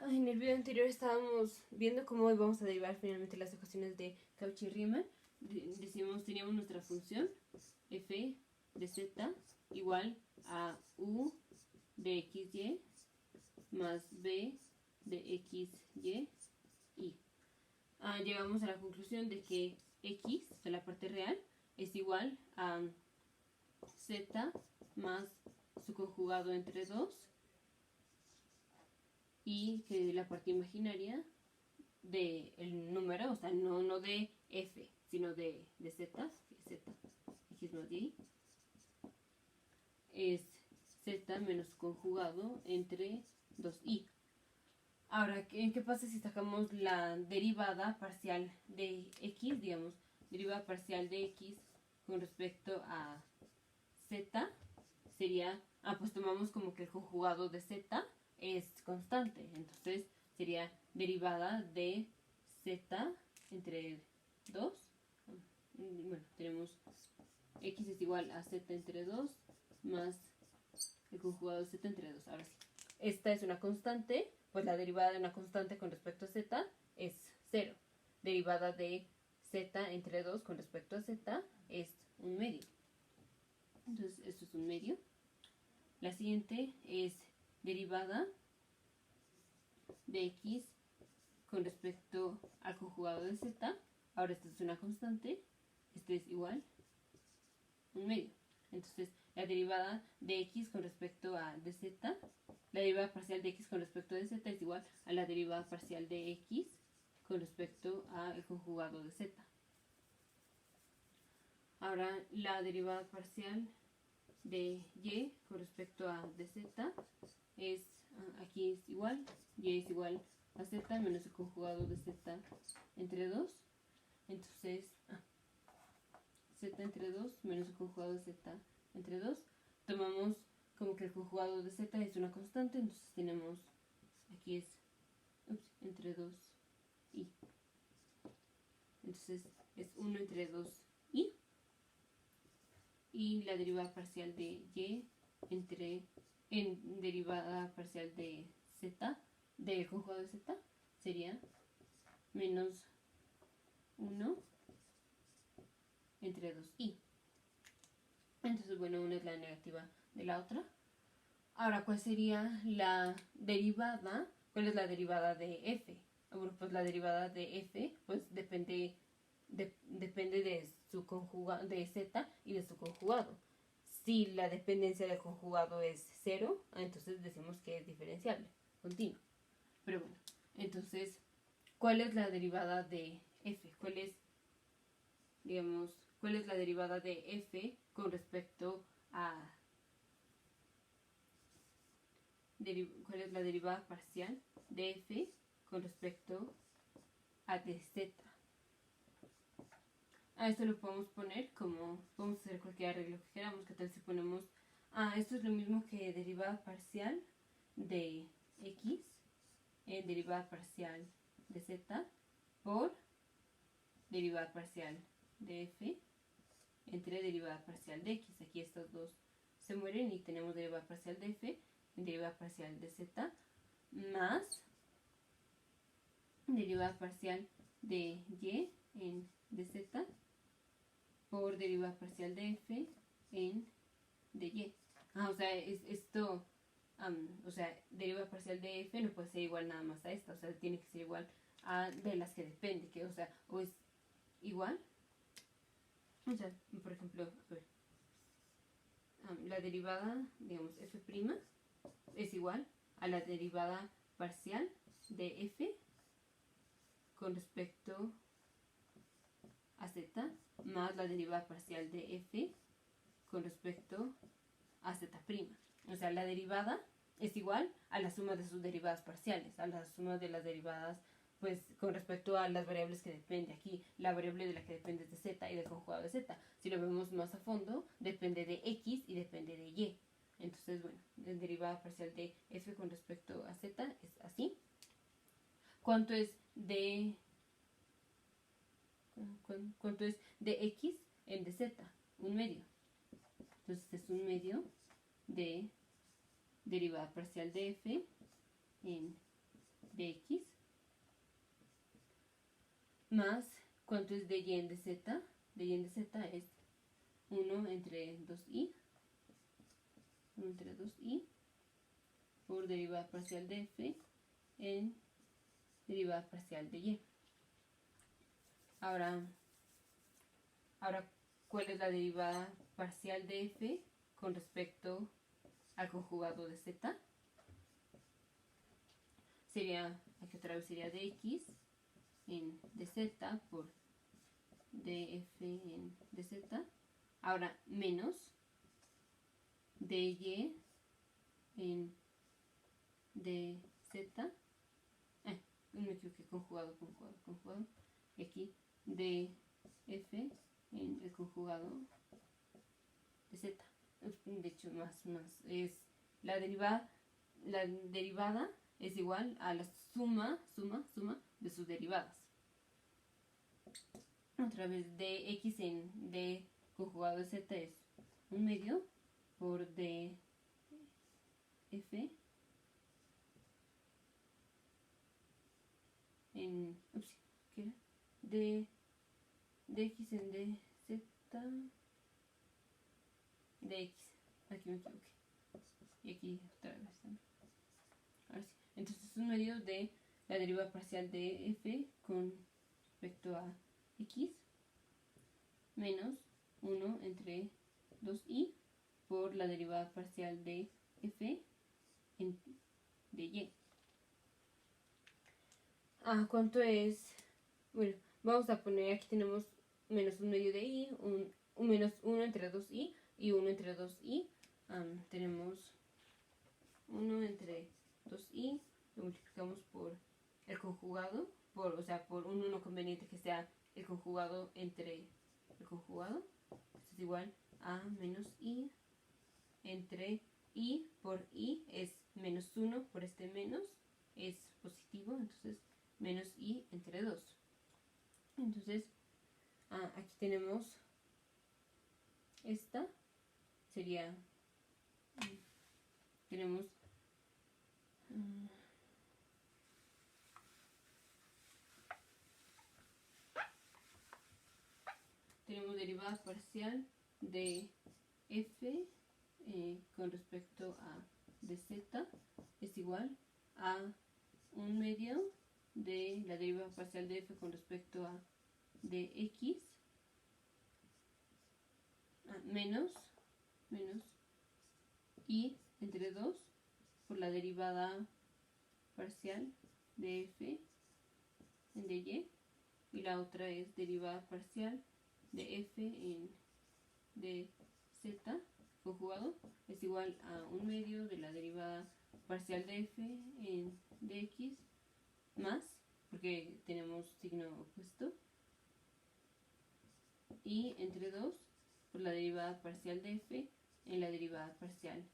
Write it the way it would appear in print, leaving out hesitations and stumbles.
En el video anterior estábamos viendo cómo íbamos a derivar finalmente las ecuaciones de Cauchy-Riemann. Teníamos nuestra función f de z igual a u de xy más b de xy y. Llegamos a la conclusión de que x, de la parte real, es igual a z más su conjugado entre 2 y que la parte imaginaria del número, o sea, no de f, sino de z, que es z, x más y, es z menos conjugado entre 2i. Ahora, ¿qué pasa si sacamos la derivada parcial de x? Digamos, derivada parcial de x con respecto a z sería, pues tomamos como que el conjugado de z es constante, entonces sería derivada de z entre 2. Bueno, tenemos x es igual a z entre 2 más el conjugado de z entre 2. Ahora sí, esta es una constante, pues la derivada de una constante con respecto a z es 0. Derivada de z entre 2 con respecto a z es un medio. Entonces esto es un medio. La siguiente es derivada de x con respecto al conjugado de z. Ahora esta es una constante, este es igual un medio. Entonces la derivada de x con respecto a dz, la derivada parcial de x con respecto a dz es igual a la derivada parcial de x con respecto al conjugado de z. Ahora la derivada parcial de y con respecto a dz es, aquí es igual, y es igual a z menos el conjugado de z entre 2. Entonces, z entre 2 menos el conjugado de z entre 2. Tomamos como que el conjugado de z es una constante, entonces tenemos, aquí es entre 2 y. Entonces es 1 entre 2 y. Y la derivada parcial de y en derivada parcial de z, del conjugado de z, sería menos 1 entre 2i. Entonces, bueno, una es la negativa de la otra. Ahora, ¿cuál sería la derivada? ¿Cuál es la derivada de f? Bueno, pues la derivada de f, pues depende de su conjugado, de z y de su conjugado. Si la dependencia del conjugado es 0, entonces decimos que es diferenciable, continuo. Pero bueno, entonces, ¿cuál es la derivada de f? ¿Cuál es la derivada de f con respecto a... ¿Cuál es la derivada parcial de f con respecto a dz? Esto lo podemos poner como, podemos hacer cualquier arreglo que queramos. ¿Qué tal si ponemos, esto es lo mismo que derivada parcial de x en derivada parcial de z por derivada parcial de f entre derivada parcial de x. Aquí estos dos se mueren y tenemos derivada parcial de f en derivada parcial de z más derivada parcial de y en dz por derivada parcial de f en de y. O sea, esto, o sea, derivada parcial de f no puede ser igual nada más a esta, o sea, tiene que ser igual a de las que depende, que, o sea, o es igual, o sea, por ejemplo, a ver, la derivada, digamos, f' es igual a la derivada parcial de f con respecto a z más la derivada parcial de f con respecto a z'. O sea, la derivada es igual a la suma de sus derivadas parciales, a la suma de las derivadas pues con respecto a las variables que depende. Aquí la variable de la que depende es de z y del conjugado de z. Si lo vemos más a fondo, depende de x y depende de y. Entonces, bueno, la derivada parcial de f con respecto a z es así. ¿Cuánto es de x en dz? Un medio. Entonces es un medio de derivada parcial de f en de x más cuánto es de y en dz. De y en dz es 1 entre 2i, 1 entre 2i por derivada parcial de f en derivada parcial de y. Ahora, ¿cuál es la derivada parcial de f con respecto al conjugado de z? Sería, aquí otra vez sería dx en dz por df en dz. Ahora, menos dy en dz. Me equivoqué, conjugado. Y aquí df en el conjugado de z. De hecho, más es la derivada es igual a la suma de sus derivadas. Otra vez dx en d conjugado de z es 1/2 por df en ¿qué era? Dx en dz dx. Aquí me equivoqué. Y aquí otra vez también. Ahora sí. Entonces 1/2 de la derivada parcial de f con respecto a x menos 1 entre 2i por la derivada parcial de f de y. ¿Cuánto es? Bueno, vamos a poner, aquí tenemos menos 1/2 de i, menos 1 entre 2i y 1 entre 2i. Tenemos 1 entre 2i, lo multiplicamos por el conjugado, por un 1 conveniente que sea el conjugado entre el conjugado. Esto es igual a menos i entre i por i es menos 1 por este menos, es positivo, entonces menos i entre 2. Entonces, aquí tenemos esta, sería, tenemos derivada parcial de f con respecto a dz es igual a 1/2 de la derivada parcial de f con respecto a dx menos i entre 2 por la derivada parcial de f en dy, y la otra es derivada parcial de f en dz conjugado es igual a 1/2 de la derivada parcial de f en dx más, porque tenemos signo opuesto, y entre 2 por la derivada parcial de f en la derivada parcial